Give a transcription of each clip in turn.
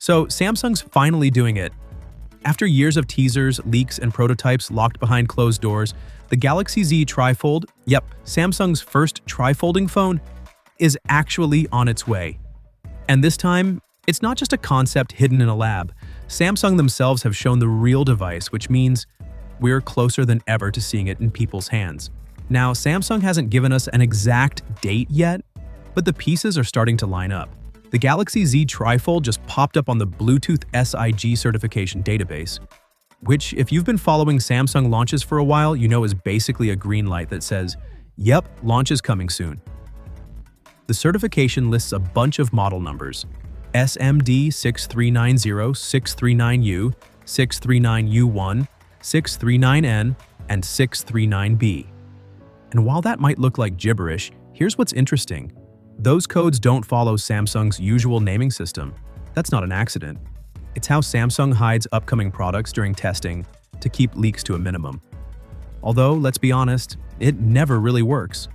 So Samsung's finally doing it. After years of teasers, leaks, and prototypes locked behind closed doors, the Galaxy Z TriFold, yep, Samsung's first tri-folding phone, is actually on its way. And this time, it's not just a concept hidden in a lab. Samsung themselves have shown the real device, which means we're closer than ever to seeing it in people's hands. Now, Samsung hasn't given us an exact date yet, but the pieces are starting to line up. The Galaxy Z TriFold just popped up on the Bluetooth SIG certification database, which, if you've been following Samsung launches for a while, you know is basically a green light that says, yep, launch is coming soon. The certification lists a bunch of model numbers: SMD 6390, 639U, 639U1, 639N, and 639B. And while that might look like gibberish, here's what's interesting. Those codes don't follow Samsung's usual naming system. That's not an accident. It's how Samsung hides upcoming products during testing to keep leaks to a minimum. Although, let's be honest, it never really works.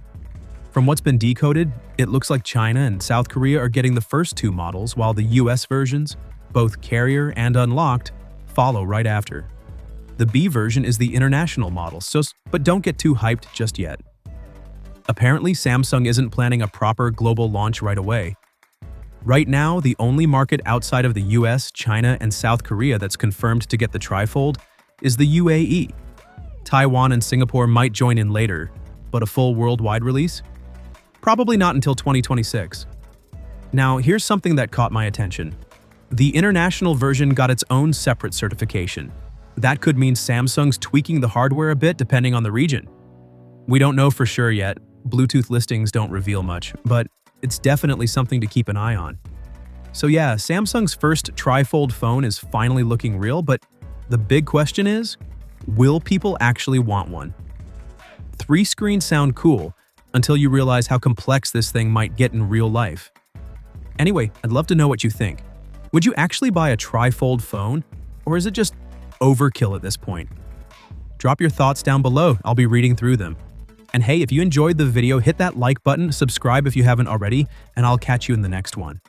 From what's been decoded, it looks like China and South Korea are getting the first two models, while the US versions, both carrier and unlocked, follow right after. The B version is the international model, but don't get too hyped just yet. Apparently, Samsung isn't planning a proper global launch right away. Right now, the only market outside of the US, China, and South Korea that's confirmed to get the TriFold is the UAE. Taiwan and Singapore might join in later, but a full worldwide release? Probably not until 2026. Now, here's something that caught my attention. The international version got its own separate certification. That could mean Samsung's tweaking the hardware a bit depending on the region. We don't know for sure yet. Bluetooth listings don't reveal much, but it's definitely something to keep an eye on. So yeah, Samsung's first TriFold phone is finally looking real, but the big question is, will people actually want one? 3 screens sound cool until you realize how complex this thing might get in real life. Anyway, I'd love to know what you think. Would you actually buy a TriFold phone, or is it just overkill at this point? Drop your thoughts down below, I'll be reading through them. And hey, if you enjoyed the video, hit that like button, subscribe if you haven't already, and I'll catch you in the next one.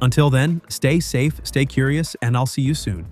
Until then, stay safe, stay curious, and I'll see you soon.